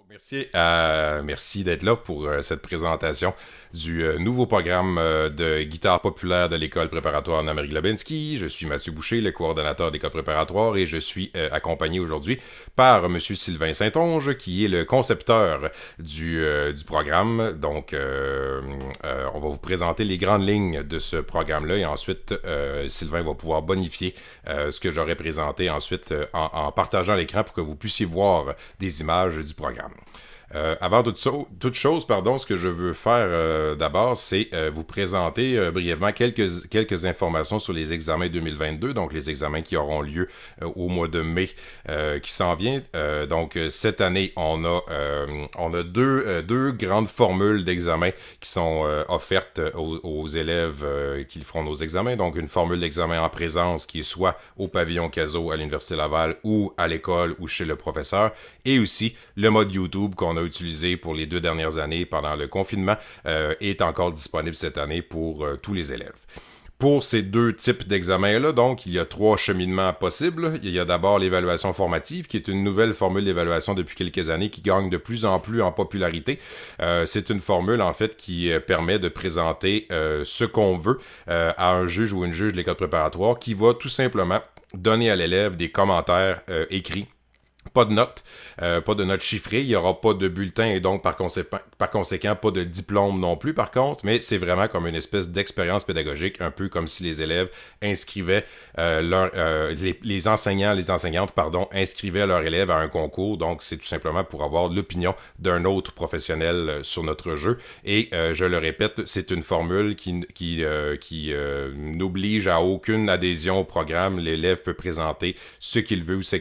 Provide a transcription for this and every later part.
Merci d'être là pour cette présentation du nouveau programme de guitare populaire de l'école préparatoire Anna-Marie Globinski. Je suis Mathieu Boucher, le coordonnateur d'école préparatoire, et je suis accompagné aujourd'hui par M. Sylvain Saint-Onge, qui est le concepteur du programme. Donc, on va vous présenter les grandes lignes de ce programme-là, et ensuite, Sylvain va pouvoir bonifier ce que j'aurais présenté ensuite en partageant l'écran pour que vous puissiez voir des images du programme. Avant toute chose, ce que je veux faire d'abord, c'est vous présenter brièvement quelques informations sur les examens 2022, donc les examens qui auront lieu au mois de mai qui s'en vient. Donc cette année, on a deux grandes formules d'examen qui sont offertes aux élèves qui feront nos examens. Donc une formule d'examen en présence qui est soit au pavillon Cazot à l'Université Laval ou à l'école ou chez le professeur, et aussi le mode YouTube qu'on a utilisé pour les 2 dernières années pendant le confinement est encore disponible cette année pour tous les élèves. Pour ces deux types d'examens-là, donc, il y a 3 cheminements possibles. Il y a d'abord l'évaluation formative, qui est une nouvelle formule d'évaluation depuis quelques années qui gagne de plus en plus en popularité. C'est une formule, en fait, qui permet de présenter ce qu'on veut à un juge ou une juge de l'école préparatoire qui va tout simplement donner à l'élève des commentaires écrits. Pas de notes chiffrées, il n'y aura pas de bulletin et donc par conséquent pas de diplôme non plus par contre, mais c'est vraiment comme une espèce d'expérience pédagogique, un peu comme si les élèves inscrivaient les enseignants, les enseignantes, inscrivaient leurs élèves à un concours, donc c'est tout simplement pour avoir l'opinion d'un autre professionnel sur notre jeu, et je le répète, c'est une formule qui n'oblige à aucune adhésion au programme, l'élève peut présenter ce qu'il veut ou ce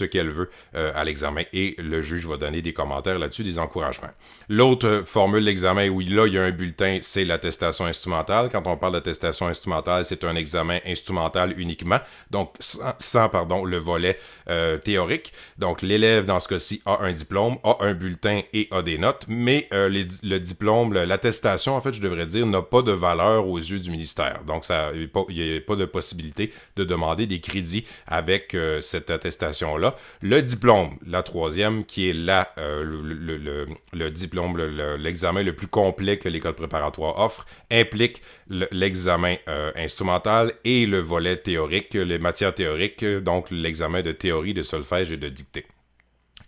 qu'elle veut à l'examen et le juge va donner des commentaires là-dessus, des encouragements. L'autre formule d'examen où là il y a un bulletin, c'est l'attestation instrumentale. Quand on parle d'attestation instrumentale, c'est un examen instrumental uniquement, donc sans le volet théorique. Donc l'élève dans ce cas-ci a un diplôme, a un bulletin et a des notes, mais le diplôme, l'attestation en fait je devrais dire, n'a pas de valeur aux yeux du ministère. Donc il n'y a pas de possibilité de demander des crédits avec cette attestation-là. Le diplôme, la troisième, qui est le diplôme, l'examen le plus complet que l'école préparatoire offre, implique l'examen instrumental et le volet théorique, les matières théoriques, donc l'examen de théorie, de solfège et de dictée.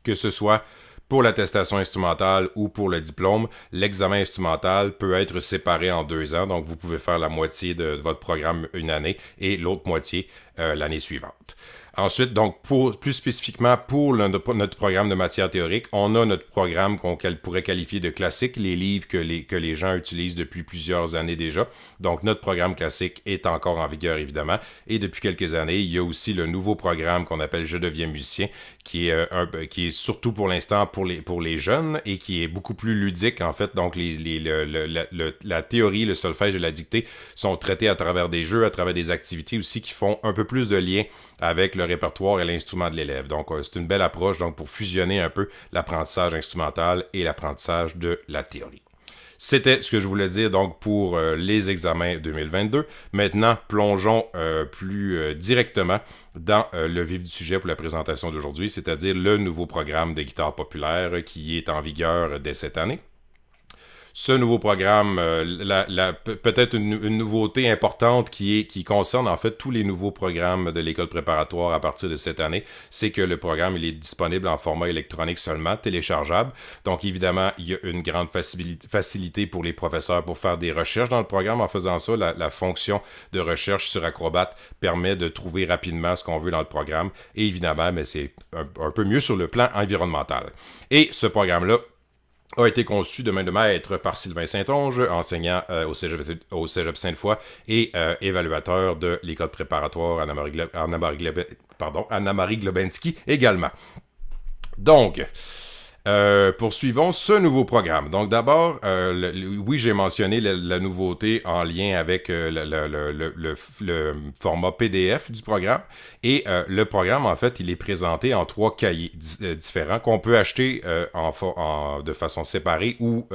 Que ce soit pour l'attestation instrumentale ou pour le diplôme, l'examen instrumental peut être séparé en 2 ans, donc vous pouvez faire la moitié de votre programme une année et l'autre moitié l'année suivante. Ensuite, donc, plus spécifiquement pour notre programme de matière théorique, on a notre programme qu'on pourrait qualifier de classique, les livres que les gens utilisent depuis plusieurs années déjà. Donc, notre programme classique est encore en vigueur, évidemment. Et depuis quelques années, il y a aussi le nouveau programme qu'on appelle Je deviens musicien, qui est surtout pour l'instant pour les jeunes et qui est beaucoup plus ludique, en fait. Donc, la théorie, le solfège et la dictée sont traités à travers des jeux, à travers des activités aussi qui font un peu plus de lien avec le répertoire et l'instrument de l'élève. Donc, c'est une belle approche donc pour fusionner un peu l'apprentissage instrumental et l'apprentissage de la théorie. C'était ce que je voulais dire donc pour les examens 2022. Maintenant, plongeons plus directement dans le vif du sujet pour la présentation d'aujourd'hui, c'est-à-dire le nouveau programme de guitare populaire qui est en vigueur dès cette année. Ce nouveau programme, peut-être une nouveauté importante qui concerne en fait tous les nouveaux programmes de l'école préparatoire à partir de cette année, c'est que le programme il est disponible en format électronique seulement, téléchargeable. Donc évidemment, il y a une grande facilité pour les professeurs pour faire des recherches dans le programme. En faisant ça, la fonction de recherche sur Acrobat permet de trouver rapidement ce qu'on veut dans le programme. Et évidemment, mais c'est un peu mieux sur le plan environnemental. Et ce programme-là a été conçu de main de maître par Sylvain Saint-Onge, enseignant au Cégep Sainte-Foy et évaluateur de l'école préparatoire Anna-Marie Globinski également. Donc, poursuivons ce nouveau programme. Donc d'abord, oui, j'ai mentionné la nouveauté en lien avec le format PDF du programme. Et le programme, en fait, il est présenté en 3 cahiers différents qu'on peut acheter de façon séparée ou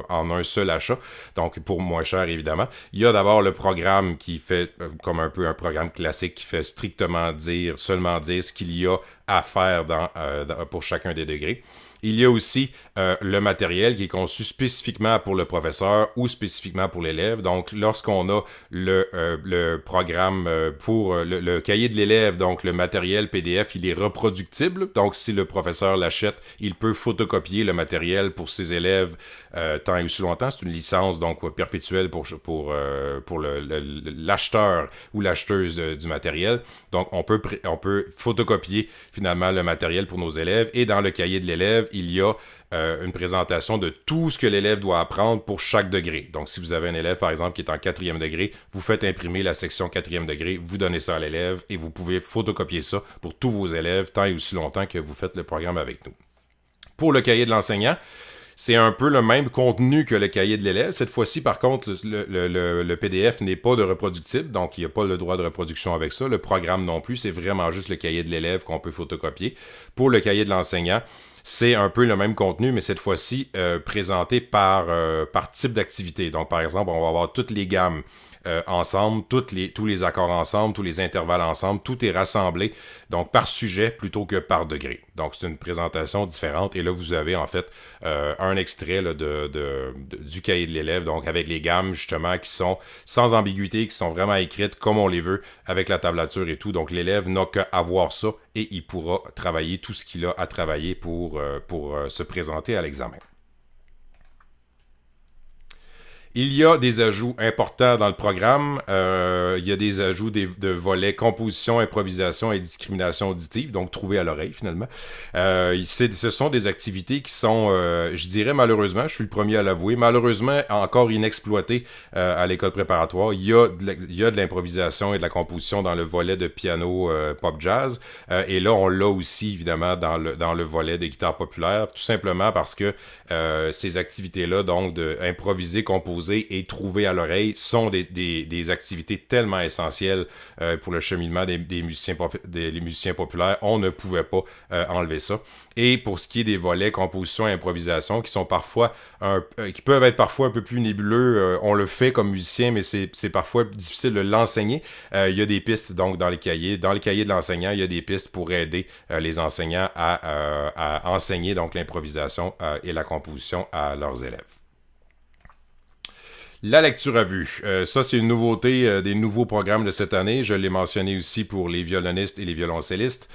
en un seul achat. Donc pour moins cher, évidemment. Il y a d'abord le programme qui fait comme un peu un programme classique qui fait seulement dire ce qu'il y a à faire pour chacun des degrés. Il y a aussi le matériel qui est conçu spécifiquement pour le professeur ou spécifiquement pour l'élève. Donc, lorsqu'on a le programme pour le cahier de l'élève, donc le matériel PDF, il est reproductible. Donc, si le professeur l'achète, il peut photocopier le matériel pour ses élèves tant et aussi longtemps. C'est une licence donc perpétuelle pour l'acheteur ou l'acheteuse du matériel. Donc, on peut photocopier finalement le matériel pour nos élèves. Et dans le cahier de l'élève, il y a une présentation de tout ce que l'élève doit apprendre pour chaque degré. Donc, si vous avez un élève, par exemple, qui est en 4e degré, vous faites imprimer la section 4e degré, vous donnez ça à l'élève et vous pouvez photocopier ça pour tous vos élèves tant et aussi longtemps que vous faites le programme avec nous. Pour le cahier de l'enseignant, c'est un peu le même contenu que le cahier de l'élève. Cette fois-ci, par contre, le PDF n'est pas de reproductible, donc il n'y a pas le droit de reproduction avec ça. Le programme non plus, c'est vraiment juste le cahier de l'élève qu'on peut photocopier. Pour le cahier de l'enseignant, c'est un peu le même contenu, mais cette fois-ci présenté par type d'activité. Donc, par exemple, on va avoir toutes les gammes ensemble, tous les accords ensemble, tous les intervalles ensemble, tout est rassemblé, donc par sujet plutôt que par degré. Donc, c'est une présentation différente. Et là, vous avez en fait un extrait là, du cahier de l'élève, donc avec les gammes justement qui sont sans ambiguïté, qui sont vraiment écrites comme on les veut, avec la tablature et tout. Donc, l'élève n'a qu'à avoir ça et il pourra travailler tout ce qu'il a à travailler pour se présenter à l'examen. Il y a des ajouts importants dans le programme. Il y a des ajouts de volets composition, improvisation et discrimination auditive, donc trouver à l'oreille finalement. Ce sont des activités qui sont, je dirais malheureusement, je suis le premier à l'avouer, malheureusement encore inexploitées à l'école préparatoire. Il y a de l'improvisation et de la composition dans le volet de piano pop jazz. Et là, on l'a aussi évidemment dans le volet de guitare populaire, tout simplement parce que ces activités-là, donc de improviser, composer et trouver à l'oreille sont des activités tellement essentielles pour le cheminement des musiciens populaires. On ne pouvait pas enlever ça. Et pour ce qui est des volets composition et improvisation qui sont parfois qui peuvent être parfois un peu plus nébuleux, on le fait comme musicien, mais c'est parfois difficile de l'enseigner. Il y a des pistes donc dans les cahiers. Dans le cahier de l'enseignant, il y a des pistes pour aider les enseignants à enseigner donc l'improvisation et la composition à leurs élèves. La lecture à vue, ça c'est une nouveauté des nouveaux programmes de cette année. Je l'ai mentionné aussi pour les violonistes et les violoncellistes.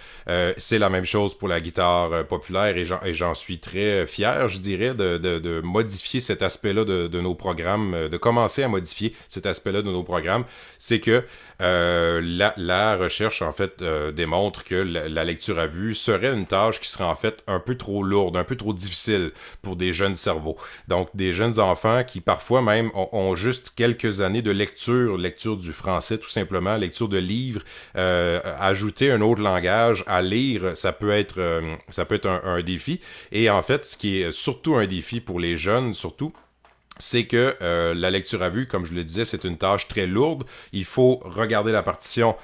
C'est la même chose pour la guitare populaire et j'en suis très fier, je dirais, de modifier cet aspect-là de nos programmes, de commencer à modifier cet aspect-là de nos programmes. C'est que la recherche en fait démontre que la lecture à vue serait une tâche qui serait en fait un peu trop lourde, un peu trop difficile pour des jeunes cerveaux. Donc des jeunes enfants qui parfois même ont juste quelques années de lecture du français tout simplement, lecture de livres, ajouter un autre langage à lire, ça peut être un défi. Et en fait, ce qui est surtout un défi pour les jeunes, surtout, c'est que la lecture à vue, comme je le disais, c'est une tâche très lourde. Il faut regarder la partition,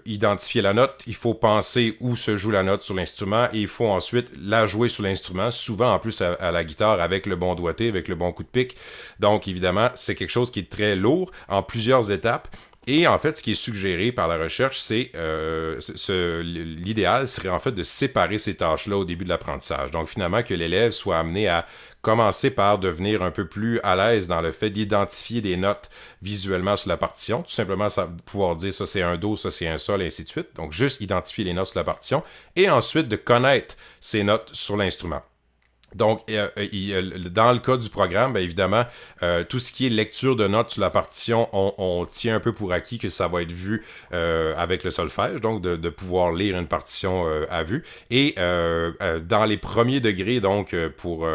identifier la note, il faut penser où se joue la note sur l'instrument et il faut ensuite la jouer sur l'instrument, souvent en plus à la guitare avec le bon doigté, avec le bon coup de pic. Donc évidemment, c'est quelque chose qui est très lourd en plusieurs étapes. Et en fait, ce qui est suggéré par la recherche, c'est l'idéal serait en fait de séparer ces tâches-là au début de l'apprentissage. Donc finalement, que l'élève soit amené à commencer par devenir un peu plus à l'aise dans le fait d'identifier des notes visuellement sur la partition. Tout simplement, pouvoir dire ça c'est un do, ça c'est un sol, et ainsi de suite. Donc juste identifier les notes sur la partition et ensuite de connaître ces notes sur l'instrument. Donc, dans le cas du programme, bien évidemment, tout ce qui est lecture de notes sur la partition, on tient un peu pour acquis que ça va être vu avec le solfège, donc de pouvoir lire une partition à vue. Et dans les premiers degrés, donc pour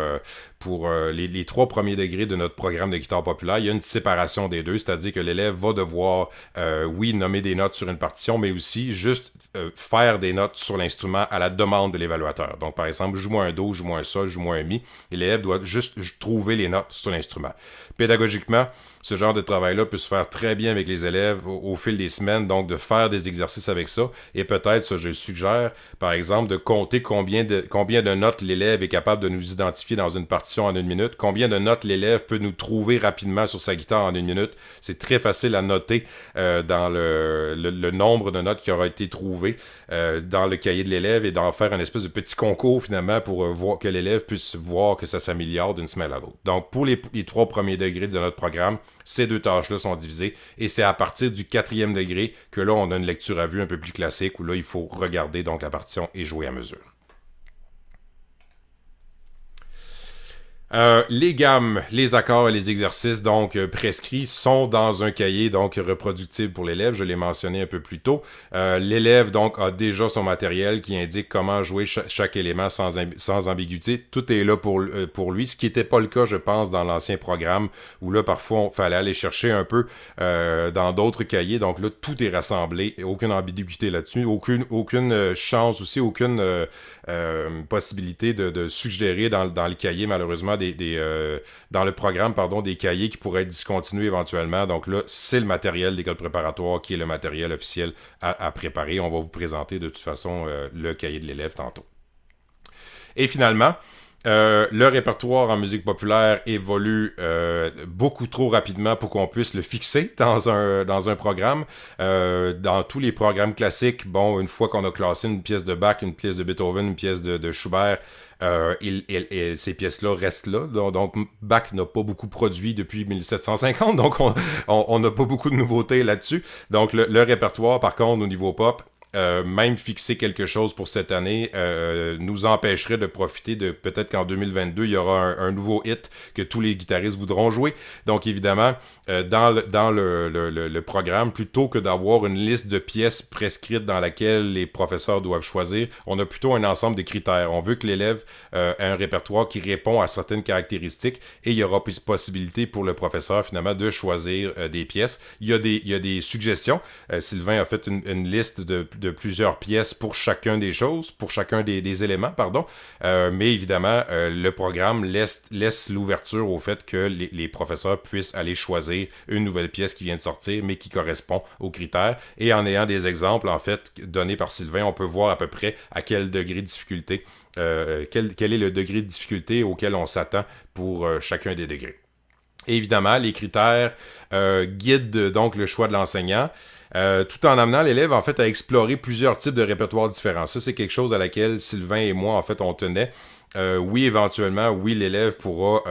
les 3 premiers degrés de notre programme de guitare populaire, il y a une séparation des deux, c'est-à-dire que l'élève va devoir, nommer des notes sur une partition, mais aussi juste faire des notes sur l'instrument à la demande de l'évaluateur. Donc, par exemple, joue-moi un do, joue-moi un sol, joue-moi un mi. Et l'élève doit juste trouver les notes sur l'instrument. Pédagogiquement, ce genre de travail-là peut se faire très bien avec les élèves au fil des semaines, donc de faire des exercices avec ça. Et peut-être, ça je le suggère, par exemple, de compter combien de notes l'élève est capable de nous identifier dans une partition partition en 1 minute. Combien de notes l'élève peut nous trouver rapidement sur sa guitare en 1 minute. C'est très facile à noter dans le nombre de notes qui aura été trouvé dans le cahier de l'élève et d'en faire un espèce de petit concours finalement pour voir que l'élève puisse voir que ça s'améliore d'une semaine à l'autre. Donc pour les 3 premiers degrés de notre programme, ces 2 tâches-là sont divisées et c'est à partir du 4e degré que là on a une lecture à vue un peu plus classique où là il faut regarder donc la partition et jouer à mesure. Les gammes, les accords et les exercices donc prescrits sont dans un cahier donc reproductible pour l'élève, je l'ai mentionné un peu plus tôt. L'élève donc a déjà son matériel qui indique comment jouer chaque élément sans ambiguïté. Tout est là pour lui, ce qui n'était pas le cas je pense dans l'ancien programme où là parfois il fallait aller chercher un peu dans d'autres cahiers. Donc là tout est rassemblé, aucune ambiguïté là-dessus, aucune chance aussi, aucune possibilité de suggérer dans le cahier malheureusement dans le programme des cahiers qui pourraient être discontinués éventuellement. Donc là, c'est le matériel d'école préparatoire qui est le matériel officiel à préparer. On va vous présenter de toute façon le cahier de l'élève tantôt. Et finalement, le répertoire en musique populaire évolue beaucoup trop rapidement pour qu'on puisse le fixer dans un programme. Dans tous les programmes classiques, bon, une fois qu'on a classé une pièce de Bach, une pièce de Beethoven, une pièce de Schubert, ces pièces-là restent là. Donc, Bach n'a pas beaucoup produit depuis 1750, donc on n'a pas beaucoup de nouveautés là-dessus. Donc, le répertoire, par contre, au niveau pop, même fixer quelque chose pour cette année nous empêcherait de profiter de peut-être qu'en 2022 il y aura un nouveau hit que tous les guitaristes voudront jouer. Donc évidemment dans le programme, plutôt que d'avoir une liste de pièces prescrites dans laquelle les professeurs doivent choisir, on a plutôt un ensemble de critères. On veut que l'élève ait un répertoire qui répond à certaines caractéristiques et il y aura possibilité pour le professeur finalement de choisir des pièces. Il y a des suggestions. Sylvain a fait une liste de plusieurs pièces pour chacun des choses, pour chacun des éléments, pardon. Mais évidemment, le programme laisse l'ouverture au fait que les professeurs puissent aller choisir une nouvelle pièce qui vient de sortir, mais qui correspond aux critères. Et en ayant des exemples, en fait, donnés par Sylvain, on peut voir à peu près à quel degré de difficulté, quel est le degré de difficulté auquel on s'attend pour chacun des degrés. Et évidemment, les critères guident donc le choix de l'enseignant. Tout en amenant l'élève en fait à explorer plusieurs types de répertoires différents. Ça, c'est quelque chose à laquelle Sylvain et moi en fait on tenait. Oui, éventuellement, oui, l'élève pourra,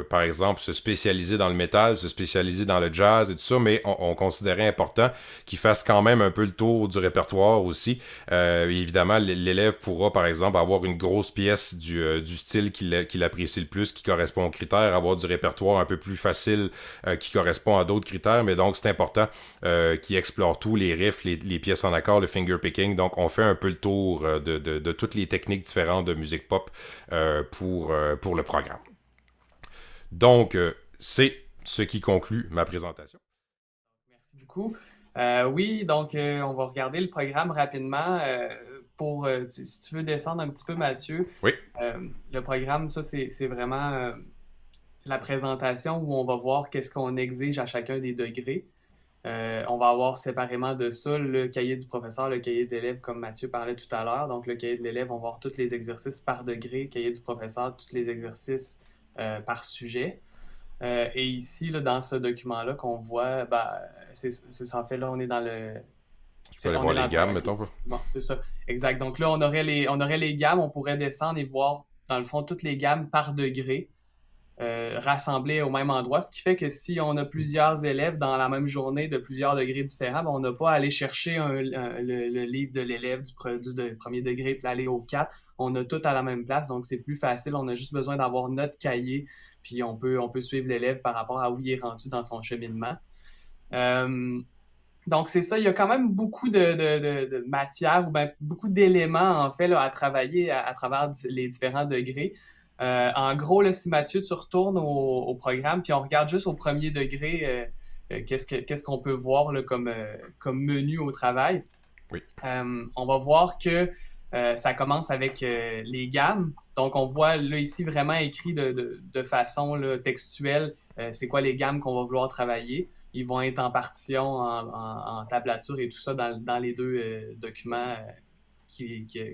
par exemple, se spécialiser dans le métal, se spécialiser dans le jazz et tout ça, mais on considérait important qu'il fasse quand même un peu le tour du répertoire aussi. Évidemment, l'élève pourra, par exemple, avoir une grosse pièce du style qu'il apprécie le plus, qui correspond aux critères, avoir du répertoire un peu plus facile qui correspond à d'autres critères, mais donc c'est important qu'il explore tout, les riffs, les pièces en accord, le fingerpicking. Donc, on fait un peu le tour de toutes les techniques différentes de musique pop pour le programme. Donc, c'est ce qui conclut ma présentation. Merci beaucoup. Oui, donc on va regarder le programme rapidement. Si tu veux descendre un petit peu, Mathieu, Oui. le programme, ça, c'est vraiment la présentation où on va voir qu'est-ce qu'on exige à chacun des degrés. On va avoir séparément de ça le cahier du professeur, le cahier de l'élève, comme Mathieu parlait tout à l'heure. Donc, le cahier de l'élève, on va voir tous les exercices par degré, cahier du professeur, tous les exercices par sujet. Et ici, là, dans ce document-là qu'on voit, c'est ça. En fait, là, on est dans le. Je peux aller voir les gammes, mettons. Quoi. Bon, c'est ça. Exact. Donc là, on aurait les gammes, on pourrait descendre et voir, dans le fond, toutes les gammes par degré. Rassemblés au même endroit, ce qui fait que si on a plusieurs élèves dans la même journée de plusieurs degrés différents, on n'a pas à aller chercher le livre de l'élève du premier degré puis aller au 4. On a tout à la même place, donc c'est plus facile. On a juste besoin d'avoir notre cahier, puis on peut suivre l'élève par rapport à où il est rendu dans son cheminement. Donc c'est ça, il y a quand même beaucoup de matière ou beaucoup d'éléments en fait là, à travailler à travers les différents degrés. En gros, là, si Mathieu, tu retournes au programme, puis on regarde juste au premier degré qu'est-ce qu'on peut voir là, comme menu au travail. Oui. On va voir que ça commence avec les gammes. Donc, on voit là ici vraiment écrit de façon là, textuelle c'est quoi les gammes qu'on va vouloir travailler. Ils vont être en partition, en tablature et tout ça dans les deux documents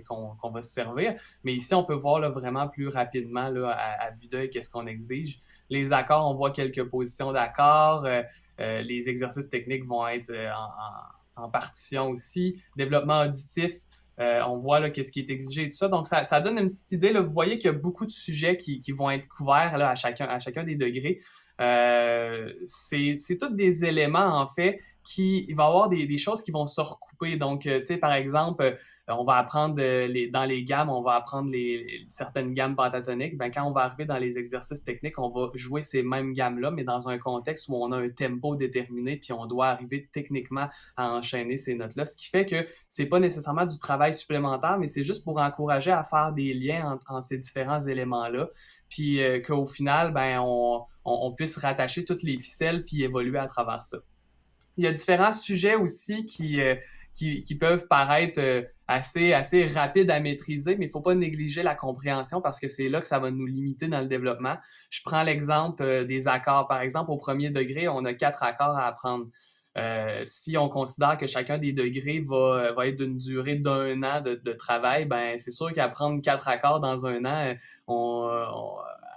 qu'on va se servir. Mais ici, on peut voir là, vraiment plus rapidement là, à vue d'œil qu'est-ce qu'on exige. Les accords, on voit quelques positions d'accords. Les exercices techniques vont être en partition aussi. Développement auditif, on voit là qu'est-ce qui est exigé et tout ça. Donc, ça donne une petite idée. Là. Vous voyez qu'il y a beaucoup de sujets qui vont être couverts là, à chacun des degrés. C'est tous des éléments, en fait, il va y avoir des choses qui vont se recouper. Donc, tu sais, par exemple, on va apprendre dans les gammes, on va apprendre certaines gammes pentatoniques. Ben, quand on va arriver dans les exercices techniques, on va jouer ces mêmes gammes-là, mais dans un contexte où on a un tempo déterminé, puis on doit arriver techniquement à enchaîner ces notes-là. Ce qui fait que c'est pas nécessairement du travail supplémentaire, mais c'est juste pour encourager à faire des liens entre ces différents éléments-là, puis qu'au final, ben, on puisse rattacher toutes les ficelles puis évoluer à travers ça. Il y a différents sujets aussi qui peuvent paraître assez rapides à maîtriser, mais il ne faut pas négliger la compréhension parce que c'est là que ça va nous limiter dans le développement. Je prends l'exemple des accords. Par exemple, au premier degré, on a 4 accords à apprendre. Si on considère que chacun des degrés va être d'une durée d'1 an de travail, ben c'est sûr qu'apprendre 4 accords dans 1 an,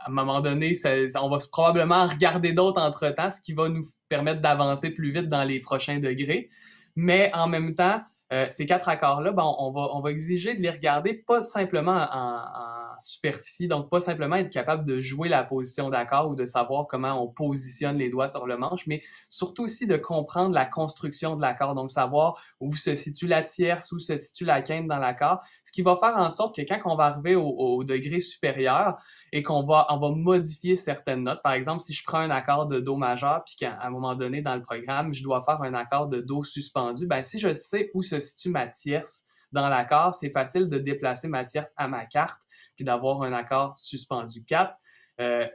à un moment donné, on va probablement regarder d'autres entre-temps, ce qui va nous permettre d'avancer plus vite dans les prochains degrés. Mais en même temps, ces 4 accords-là, ben, on va exiger de les regarder pas simplement en superficie, donc pas simplement être capable de jouer la position d'accord ou de savoir comment on positionne les doigts sur le manche, mais surtout aussi de comprendre la construction de l'accord, donc savoir où se situe la tierce, où se situe la quinte dans l'accord, ce qui va faire en sorte que quand on va arriver au degré supérieur et on va modifier certaines notes, par exemple, si je prends un accord de Do majeur, puis qu'à un moment donné dans le programme, je dois faire un accord de Do suspendu, ben si je sais où se situe ma tierce dans l'accord, c'est facile de déplacer ma tierce à ma carte puis d'avoir un accord suspendu 4.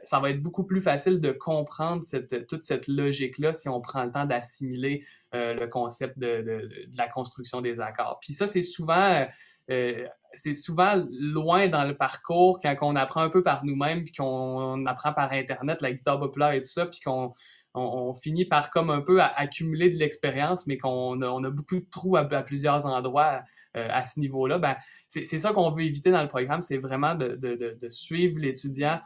Ça va être beaucoup plus facile de comprendre toute cette logique-là si on prend le temps d'assimiler le concept de la construction des accords. Puis ça, c'est souvent loin dans le parcours quand on apprend un peu par nous-mêmes, puis qu'on apprend par Internet, la guitare populaire et tout ça, puis qu'on finit par comme un peu accumuler de l'expérience, mais on a beaucoup de trous à plusieurs endroits à ce niveau-là. Ben, c'est ça qu'on veut éviter dans le programme, c'est vraiment de suivre l'étudiant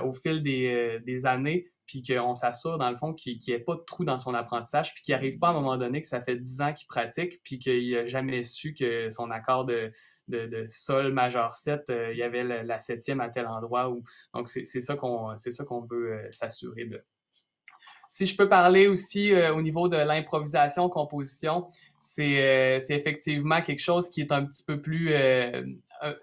au fil des années, puis qu'on s'assure, dans le fond, qu'il n'y ait pas de trou dans son apprentissage, puis qu'il n'arrive pas à un moment donné que ça fait 10 ans qu'il pratique, puis qu'il n'a jamais su que son accord de sol majeur 7, il y avait la septième à tel endroit. Donc, c'est ça qu'on veut s'assurer de. Si je peux parler aussi au niveau de l'improvisation, composition, c'est effectivement quelque chose qui est un petit peu plus,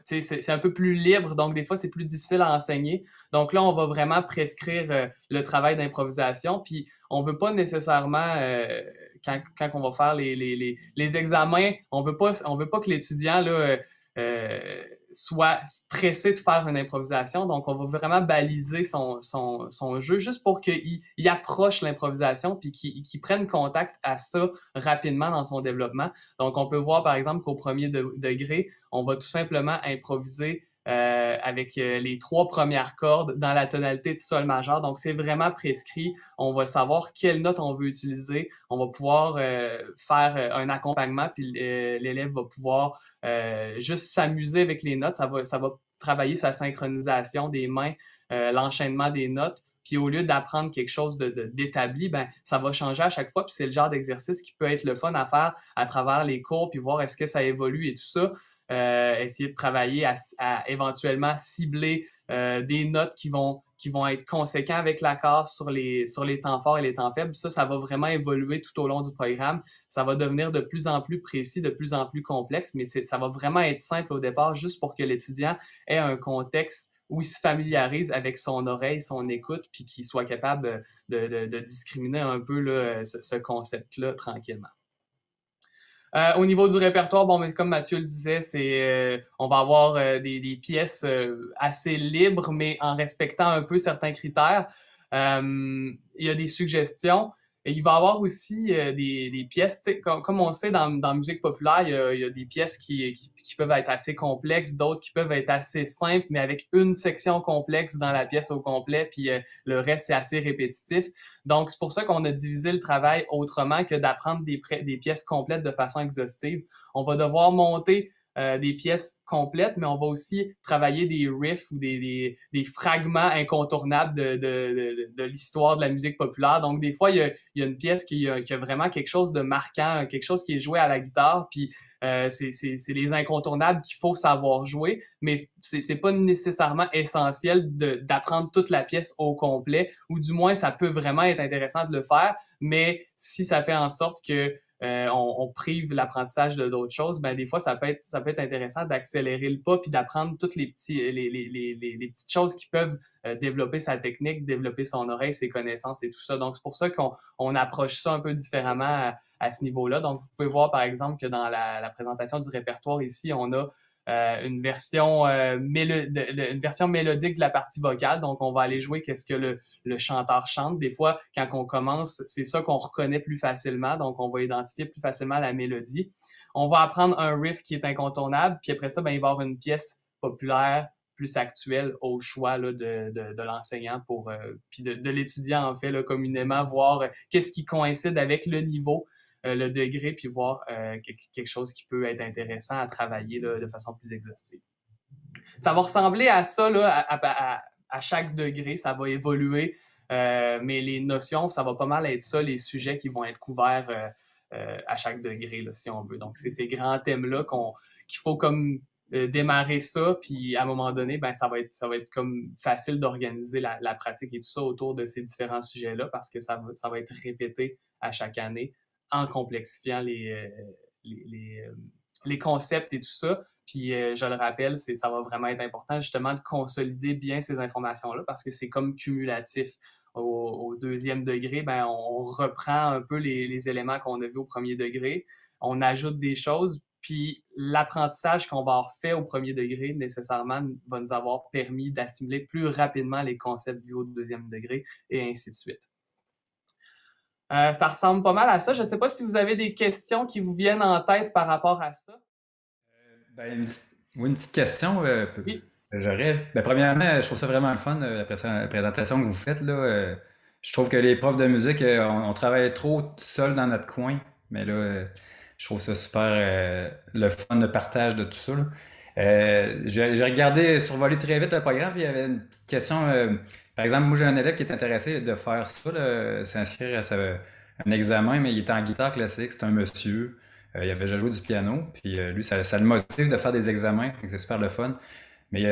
c'est un peu plus libre, donc des fois c'est plus difficile à enseigner. Donc là, on va vraiment prescrire le travail d'improvisation, puis on veut pas nécessairement quand on va faire les examens, on veut pas que l'étudiant là soit stressé de faire une improvisation. Donc, on va vraiment baliser son jeu juste pour qu'il approche l'improvisation puis qu'il prenne contact à ça rapidement dans son développement. Donc, on peut voir, par exemple, qu'au premier degré, on va tout simplement improviser avec les 3 premières cordes dans la tonalité de sol majeur. Donc, c'est vraiment prescrit. On va savoir quelle note on veut utiliser. On va pouvoir faire un accompagnement, puis l'élève va pouvoir juste s'amuser avec les notes. Ça va travailler sa synchronisation des mains, l'enchaînement des notes. Puis au lieu d'apprendre quelque chose d'établi, ben ça va changer à chaque fois. Puis c'est le genre d'exercice qui peut être le fun à faire à travers les cours, puis voir est-ce que ça évolue et tout ça. Essayer de travailler à éventuellement cibler des notes qui vont être conséquents avec l'accord sur les temps forts et les temps faibles. Ça va vraiment évoluer tout au long du programme. Ça va devenir de plus en plus précis, de plus en plus complexe, mais ça va vraiment être simple au départ, juste pour que l'étudiant ait un contexte où il se familiarise avec son oreille, son écoute, puis qu'il soit capable de discriminer un peu là, ce concept-là tranquillement. Au niveau du répertoire, bon, mais comme Mathieu le disait, on va avoir des pièces assez libres, mais en respectant un peu certains critères. Il y a des suggestions. Et il va y avoir aussi des pièces, comme on sait dans la musique populaire, il y a des pièces qui peuvent être assez complexes, d'autres qui peuvent être assez simples, mais avec une section complexe dans la pièce au complet, puis le reste, c'est assez répétitif. Donc, c'est pour ça qu'on a divisé le travail autrement que d'apprendre des pièces complètes de façon exhaustive. On va devoir monter des pièces complètes, mais on va aussi travailler des riffs ou des fragments incontournables de l'histoire de la musique populaire. Donc, des fois, il y a une pièce qui a vraiment quelque chose de marquant, quelque chose qui est joué à la guitare, puis c'est les incontournables qu'il faut savoir jouer, mais c'est pas nécessairement essentiel d'apprendre toute la pièce au complet, ou du moins, ça peut vraiment être intéressant de le faire, mais si ça fait en sorte que on prive l'apprentissage de d'autres choses, ben des fois ça peut être intéressant d'accélérer le pas puis d'apprendre toutes les petites choses qui peuvent développer sa technique, développer son oreille, ses connaissances et tout ça. Donc c'est pour ça qu'on approche ça un peu différemment à ce niveau-là. Donc vous pouvez voir par exemple que dans la présentation du répertoire ici, on a une version une version mélodique de la partie vocale. Donc, on va aller jouer qu'est-ce que le chanteur chante. Des fois, quand on commence, c'est ça qu'on reconnaît plus facilement. Donc, on va identifier plus facilement la mélodie. On va apprendre un riff qui est incontournable. Puis après ça, ben, il va y avoir une pièce populaire plus actuelle au choix là, de l'enseignant pour puis de l'étudiant en fait là, communément, voir qu'est-ce qui coïncide avec le niveau le degré, puis voir quelque chose qui peut être intéressant à travailler là, de façon plus exhaustive. Ça va ressembler à ça là, à chaque degré, ça va évoluer, mais les notions, ça va pas mal être ça, les sujets qui vont être couverts à chaque degré, là, si on veut. Donc, c'est ces grands thèmes-là qu'il faut comme démarrer ça, puis à un moment donné, ben ça va être comme facile d'organiser la pratique et tout ça autour de ces différents sujets-là, parce que ça va être répété à chaque année en complexifiant les concepts et tout ça. Puis, je le rappelle, ça va vraiment être important justement de consolider bien ces informations-là parce que c'est comme cumulatif. Au deuxième degré, ben, on reprend un peu les éléments qu'on a vus au premier degré, on ajoute des choses, puis l'apprentissage qu'on va avoir fait au premier degré, nécessairement, va nous avoir permis d'assimiler plus rapidement les concepts vus au deuxième degré et ainsi de suite. Ça ressemble pas mal à ça. Je ne sais pas si vous avez des questions qui vous viennent en tête par rapport à ça. Oui, une petite question. Oui. J'aurais. Premièrement, je trouve ça vraiment le fun, la présentation que vous faites, là. Je trouve que les profs de musique, on travaille trop seul dans notre coin. Mais là, je trouve ça super le fun de partage de tout ça, là. J'ai regardé, survolé très vite le programme, puis il y avait une petite question. Par exemple, moi j'ai un élève qui est intéressé de faire ça, s'inscrire à un examen, mais il est en guitare classique, c'est un monsieur. Il avait déjà joué du piano, puis lui, ça le motive de faire des examens, donc c'est super le fun. Mais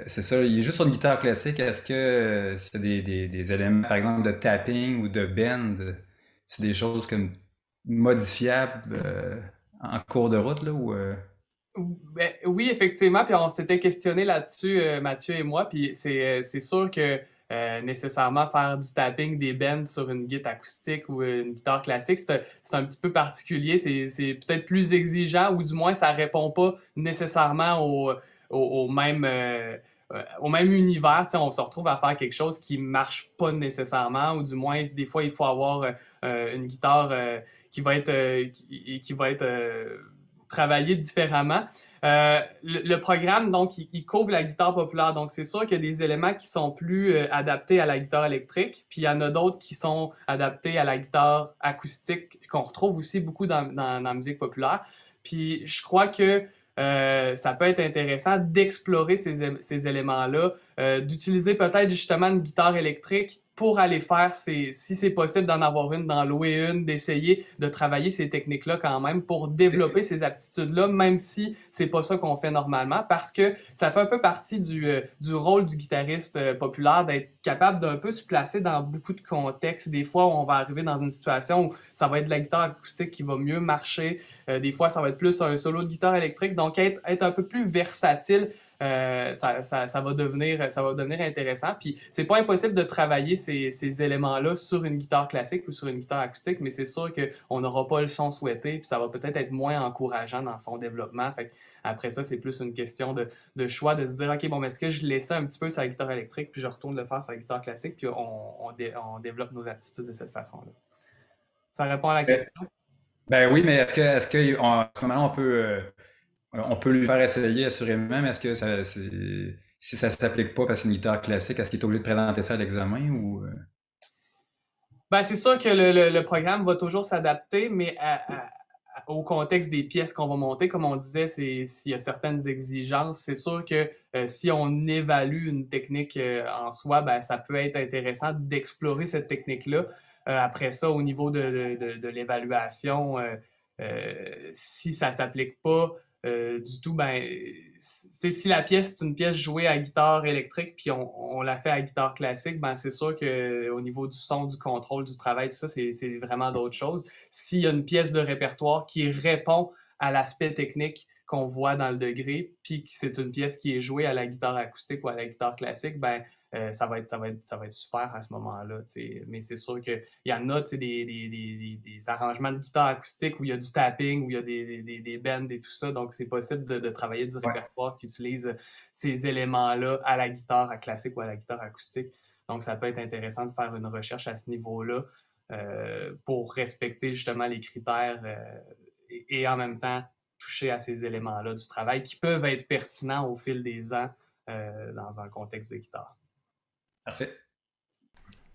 c'est ça, il est juste sur une guitare classique. Est-ce que c'est des éléments, par exemple, de tapping ou de bend, c'est des choses comme modifiables en cours de route, là, ou Ben, oui, effectivement, puis on s'était questionné là-dessus, Mathieu et moi, puis c'est sûr que nécessairement faire du tapping, des bends sur une guitare acoustique ou une guitare classique, c'est un petit peu particulier, c'est peut-être plus exigeant, ou du moins ça répond pas nécessairement au même au même univers. Tu sais, on se retrouve à faire quelque chose qui marche pas nécessairement, ou du moins des fois il faut avoir une guitare qui va être qui va être travailler différemment. Le programme, donc, il couvre la guitare populaire. Donc, c'est sûr qu'il y a des éléments qui sont plus adaptés à la guitare électrique, puis il y en a d'autres qui sont adaptés à la guitare acoustique, qu'on retrouve aussi beaucoup dans la musique populaire. Puis, je crois que ça peut être intéressant d'explorer ces éléments-là, d'utiliser peut-être justement une guitare électrique pour aller faire, si c'est possible d'en avoir une, d'en louer une, d'essayer de travailler ces techniques-là quand même pour développer ces aptitudes-là, même si c'est pas ça qu'on fait normalement, parce que ça fait un peu partie du rôle du guitariste populaire d'être capable d'un peu se placer dans beaucoup de contextes. Des fois, on va arriver dans une situation où ça va être de la guitare acoustique qui va mieux marcher. Des fois, ça va être plus un solo de guitare électrique. Donc, être un peu plus versatile, ça va devenir intéressant. Puis c'est pas impossible de travailler ces éléments-là sur une guitare classique ou sur une guitare acoustique, mais c'est sûr qu'on n'aura pas le son souhaité, puis ça va peut-être être moins encourageant dans son développement. Fait après ça, c'est plus une question de choix, de se dire, OK, bon, mais est-ce que je laisse un petit peu sa guitare électrique, puis je retourne le faire sa guitare classique, puis on développe nos aptitudes de cette façon-là. Ça répond à la question? Ben oui, mais est-ce que à ce moment-là, on peut lui faire essayer assurément, mais est-ce que si ça ne s'applique pas parce que c'est une guitare classique, est-ce qu'il est obligé de présenter ça à l'examen ou Ben, c'est sûr que le programme va toujours s'adapter, mais au contexte des pièces qu'on va monter, comme on disait, s'il y a certaines exigences, c'est sûr que si on évalue une technique en soi, ben, ça peut être intéressant d'explorer cette technique-là. Après ça, au niveau de l'évaluation, si ça s'applique pas du tout, ben, si la pièce c'est une pièce jouée à guitare électrique, puis on la fait à guitare classique, ben, c'est sûr qu'au niveau du son, du contrôle, du travail, tout ça, c'est vraiment d'autres choses. S'il y a une pièce de répertoire qui répond à l'aspect technique qu'on voit dans le degré, puis que c'est une pièce qui est jouée à la guitare acoustique ou à la guitare classique, ben, ça va être super à ce moment-là. T'sais. Mais c'est sûr qu'il y en a des arrangements de guitare acoustique où il y a du tapping, où il y a des bends et tout ça. Donc, c'est possible de travailler du répertoire qui utilise ces éléments-là à la guitare classique ou à la guitare acoustique. Donc, ça peut être intéressant de faire une recherche à ce niveau-là pour respecter justement les critères et en même temps toucher à ces éléments-là du travail qui peuvent être pertinents au fil des ans dans un contexte de guitare. Parfait.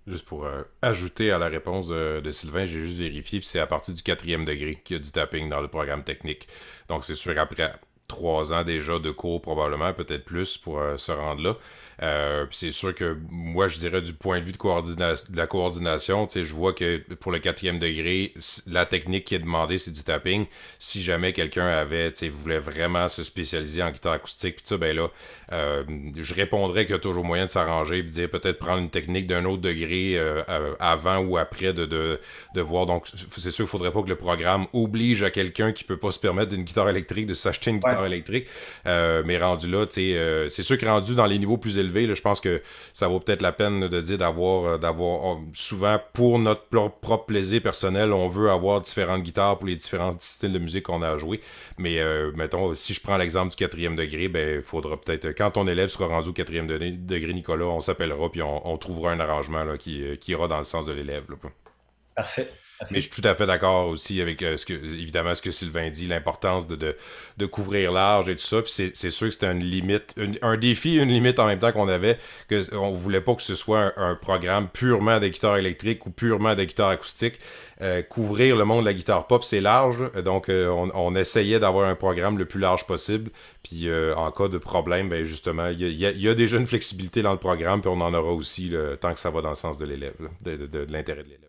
Juste pour ajouter à la réponse de Sylvain, j'ai juste vérifié, puis c'est à partir du 4e degré qu'il y a du tapping dans le programme technique. Donc c'est sûr qu'après 3 ans déjà de cours, probablement, peut-être plus pour se rendre là. Puis c'est sûr que moi, je dirais du point de vue de la coordination, tu sais, je vois que pour le 4e degré, la technique qui est demandée, c'est du tapping. Si jamais quelqu'un avait, tu sais, voulait vraiment se spécialiser en guitare acoustique, puis ça, ben là, je répondrais qu'il y a toujours moyen de s'arranger, puis dire peut-être prendre une technique d'un autre degré avant ou après de voir. Donc, c'est sûr qu'il faudrait pas que le programme oblige à quelqu'un qui peut pas se permettre d'une guitare électrique de s'acheter une guitare électrique. Mais rendu là, tu sais, c'est sûr que rendu dans les niveaux plus élevés, là, je pense que ça vaut peut-être la peine de dire d'avoir souvent pour notre propre plaisir personnel, on veut avoir différentes guitares pour les différents styles de musique qu'on a à jouer. Mais mettons, si je prends l'exemple du 4e degré, ben il faudra peut-être, quand ton élève sera rendu au 4e degré, Nicolas, on s'appellera puis on trouvera un arrangement là, qui ira dans le sens de l'élève. Là. Parfait. Mais je suis tout à fait d'accord aussi avec évidemment ce que Sylvain dit, l'importance de couvrir large et tout ça. Puis c'est sûr que c'était une limite, un défi et une limite en même temps qu'on avait, que on voulait pas que ce soit un programme purement de guitare électrique ou purement de guitare acoustique. Couvrir le monde de la guitare pop, c'est large. Donc on essayait d'avoir un programme le plus large possible. Puis en cas de problème, ben justement, il y a déjà une flexibilité dans le programme, puis on en aura aussi tant que ça va dans le sens de l'élève, de l'intérêt de l'élève.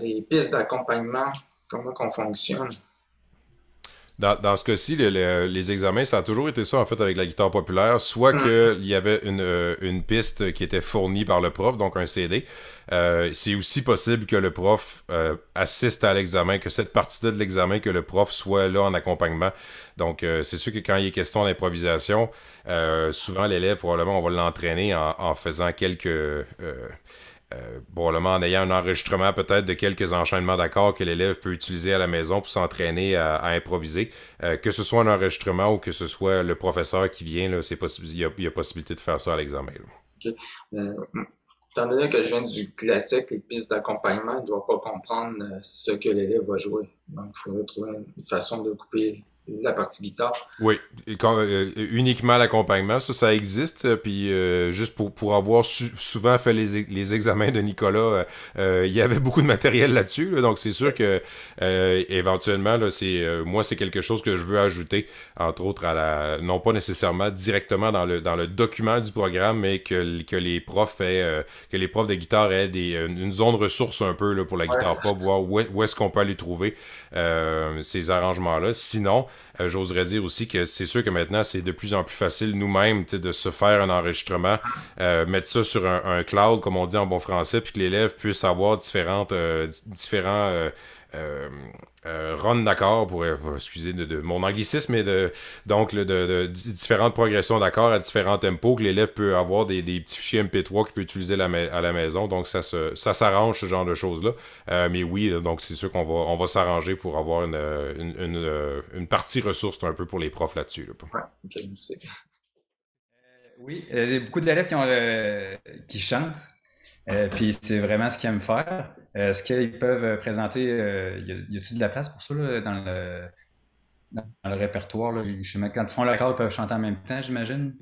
Les pistes d'accompagnement, comment qu'on fonctionne? Dans ce cas-ci, les examens, ça a toujours été ça, en fait, avec la guitare populaire. Soit qu'il y avait une piste qui était fournie par le prof, donc un CD. C'est aussi possible que le prof assiste à l'examen, que cette partie-là de l'examen, que le prof soit là en accompagnement. Donc, c'est sûr que quand il est question d'improvisation, souvent l'élève, probablement, on va l'entraîner en faisant quelques... probablement en ayant un enregistrement peut-être de quelques enchaînements d'accords que l'élève peut utiliser à la maison pour s'entraîner à improviser. Que ce soit un enregistrement ou que ce soit le professeur qui vient, là, il y a possibilité de faire ça à l'examen. Okay. Étant donné que je viens du classique, les pistes d'accompagnement, je ne dois pas comprendre ce que l'élève va jouer. Donc, il faudrait trouver une façon de couper la partie guitare. Oui, uniquement l'accompagnement, ça existe. Puis juste pour avoir souvent fait les examens de Nicolas, il y avait beaucoup de matériel là-dessus. Là, donc c'est sûr que éventuellement, là, moi c'est quelque chose que je veux ajouter, entre autres non pas nécessairement directement dans le document du programme, mais que les profs de guitare aient une zone ressource un peu là, pour la guitare pop, voir où est-ce qu'on peut aller trouver ces arrangements-là. Sinon, j'oserais dire aussi que c'est sûr que maintenant, c'est de plus en plus facile nous-mêmes de se faire un enregistrement, mettre ça sur un cloud, comme on dit en bon français, puis que l'élève puisse avoir différents runs d'accords pour excusez de mon anglicisme, mais donc de différentes progressions d'accords à différents tempos que l'élève peut avoir des petits fichiers MP3 qu'il peut utiliser à la maison. Donc ça s'arrange, ce genre de choses-là. Mais oui, donc c'est sûr qu'on va s'arranger pour avoir une partie ressource un peu pour les profs là-dessus. Là. Ouais, ok, merci. Oui, j'ai beaucoup d'élèves qui chantent. Puis c'est vraiment ce qu'ils aiment faire. Est-ce qu'ils peuvent présenter, y a-t-il de la place pour ça là, dans le répertoire? Là? Quand ils font l'accord, ils peuvent chanter en même temps, j'imagine?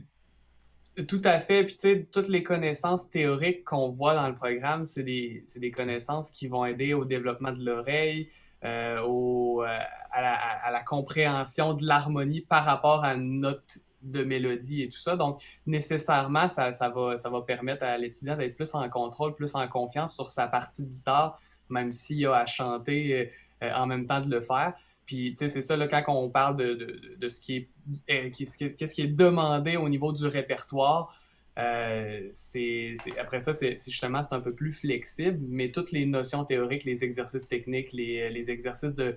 Tout à fait. Puis tu sais, toutes les connaissances théoriques qu'on voit dans le programme, c'est des connaissances qui vont aider au développement de l'oreille, à la compréhension de l'harmonie par rapport à une note de mélodie et tout ça. Donc, nécessairement, ça va permettre à l'étudiant d'être plus en contrôle, plus en confiance sur sa partie de guitare, même s'il a à chanter en même temps de le faire. Puis, tu sais, c'est ça, là, quand on parle de ce qui est, qu'est-ce qui est demandé au niveau du répertoire, après ça, justement, c'est un peu plus flexible, mais toutes les notions théoriques, les exercices techniques, les exercices de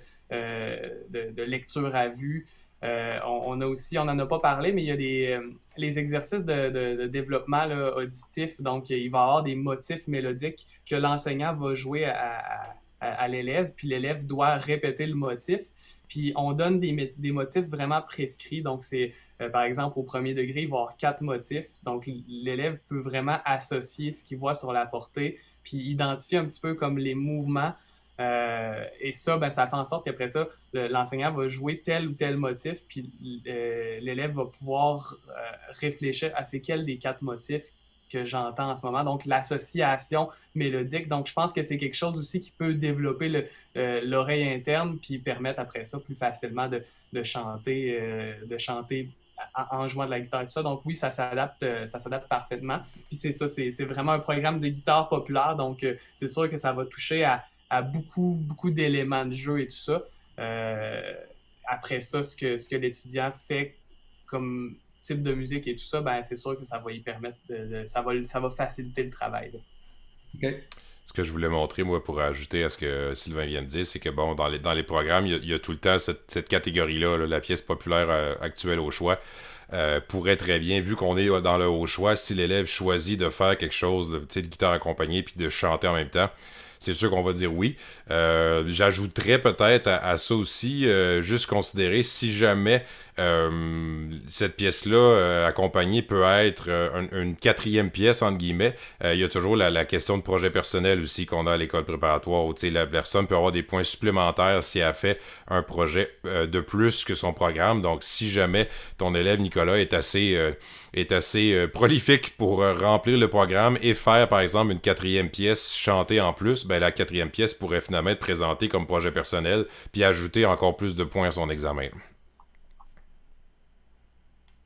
lecture à vue, on a aussi, on n'en a pas parlé, mais il y a les exercices de développement là, auditif. Donc, il va y avoir des motifs mélodiques que l'enseignant va jouer à l'élève, puis l'élève doit répéter le motif. Puis on donne des motifs vraiment prescrits. Donc, c'est, par exemple, au premier degré, il va y avoir 4 motifs. Donc, l'élève peut vraiment associer ce qu'il voit sur la portée, puis identifier un petit peu comme les mouvements. Et ça, ben, ça fait en sorte qu'après ça, l'enseignant va jouer tel ou tel motif, puis l'élève va pouvoir réfléchir à c'est quel des 4 motifs que j'entends en ce moment. Donc, l'association mélodique. Donc, je pense que c'est quelque chose aussi qui peut développer l'oreille interne puis permettre après ça plus facilement de chanter en jouant de la guitare et tout ça. Donc, oui, ça s'adapte parfaitement. Puis c'est ça, c'est vraiment un programme de guitare populaire. Donc, c'est sûr que ça va toucher à beaucoup, beaucoup d'éléments de jeu et tout ça. Après ça, ce que l'étudiant fait comme type de musique et tout ça, ben c'est sûr que ça va y permettre ça va faciliter le travail. OK. Ce que je voulais montrer, moi, pour ajouter à ce que Sylvain vient de dire, c'est que, bon, dans les programmes, il y a tout le temps cette catégorie-là, là, la pièce populaire actuelle au choix, pourrait très bien, vu qu'on est dans le haut choix, si l'élève choisit de faire quelque chose de guitare accompagnée puis de chanter en même temps, c'est sûr qu'on va dire oui. J'ajouterais peut-être à ça aussi, juste considérer si jamais cette pièce-là accompagnée peut être une quatrième pièce, entre guillemets. Il y a toujours la question de projet personnel aussi qu'on a à l'école préparatoire, où la personne peut avoir des points supplémentaires si elle fait un projet de plus que son programme. Donc, si jamais ton élève Nicolas est assez prolifique pour remplir le programme et faire, par exemple, une quatrième pièce chantée en plus, ben la quatrième pièce pourrait finalement être présentée comme projet personnel puis ajouter encore plus de points à son examen.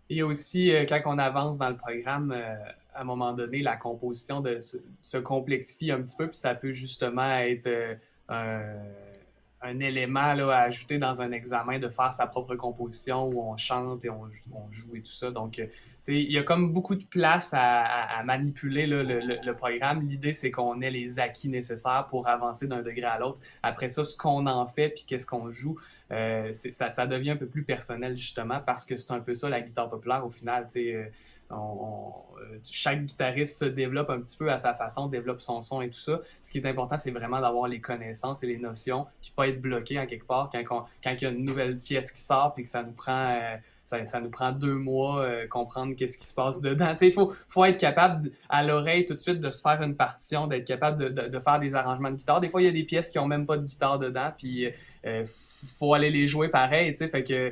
Il y a aussi, quand on avance dans le programme, à un moment donné, la composition se complexifie un petit peu, puis ça peut justement être un élément là, à ajouter dans un examen, de faire sa propre composition où on chante et on joue et tout ça. Donc, il y a comme beaucoup de place à manipuler là, le programme. L'idée, c'est qu'on ait les acquis nécessaires pour avancer d'un degré à l'autre. Après ça, ce qu'on en fait puis qu'est-ce qu'on joue, ça devient un peu plus personnel justement parce que c'est un peu ça la guitare populaire au final. Chaque guitariste se développe un petit peu à sa façon, développe son son et tout ça. Ce qui est important, c'est vraiment d'avoir les connaissances et les notions, puis pas être bloqué en quelque part quand il y a une nouvelle pièce qui sort puis que ça nous prend 2 mois comprendre qu'est-ce qui se passe dedans. Il faut être capable à l'oreille tout de suite de se faire une partition, d'être capable de faire des arrangements de guitare. Des fois, il y a des pièces qui n'ont même pas de guitare dedans, puis faut aller les jouer pareil. Fait que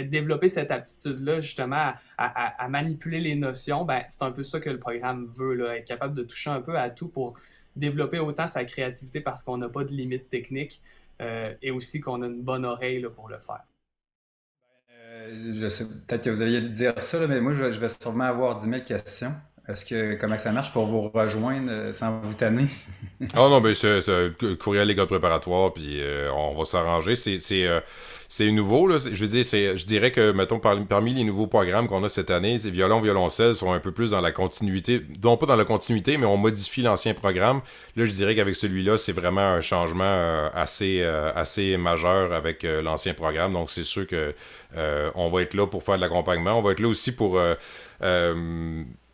développer cette aptitude-là, justement, à manipuler les notions, ben, c'est un peu ça que le programme veut, là, être capable de toucher un peu à tout pour développer autant sa créativité parce qu'on n'a pas de limite technique et aussi qu'on a une bonne oreille là, pour le faire. Je sais, peut-être que vous alliez dire ça, là, mais moi, je vais sûrement avoir 10 000 questions. Comment ça marche pour vous rejoindre sans vous tanner? Ah non, ben c'est courriel à l'école préparatoire, puis on va s'arranger. C'est nouveau, là. Je veux dire, je dirais que, mettons, parmi les nouveaux programmes qu'on a cette année, violon, violoncelle sont un peu plus dans la continuité, non pas dans la continuité, mais on modifie l'ancien programme. Là, je dirais qu'avec celui-là, c'est vraiment un changement assez majeur avec l'ancien programme. Donc, c'est sûr que on va être là pour faire de l'accompagnement. On va être là aussi pour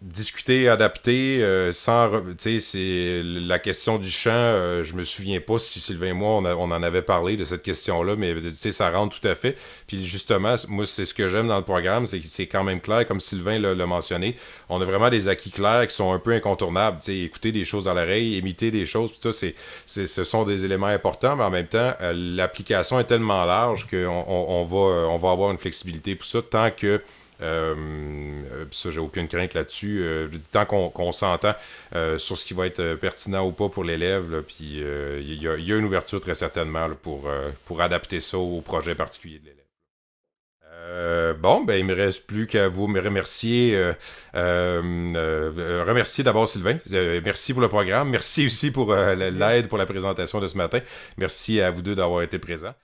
discuter, adapter, c'est la question du chant, je me souviens pas si Sylvain et moi on en avait parlé de cette question-là, mais ça rentre tout à fait. Puis justement, moi c'est ce que j'aime dans le programme, c'est que c'est quand même clair, comme Sylvain l'a mentionné, on a vraiment des acquis clairs qui sont un peu incontournables, écouter des choses dans l'oreille, imiter des choses, tout ça, ce sont des éléments importants, mais en même temps, l'application est tellement large qu'on va avoir une flexibilité pour ça, tant que Ça, j'ai aucune crainte là-dessus. Tant qu'on s'entend sur ce qui va être pertinent ou pas pour l'élève, là, puis il y a une ouverture très certainement là, pour adapter ça au projet particulier de l'élève. Bon, ben, il me reste plus qu'à vous me remercier. Remercier d'abord Sylvain. Merci pour le programme. Merci aussi pour l'aide pour la présentation de ce matin. Merci à vous deux d'avoir été présents.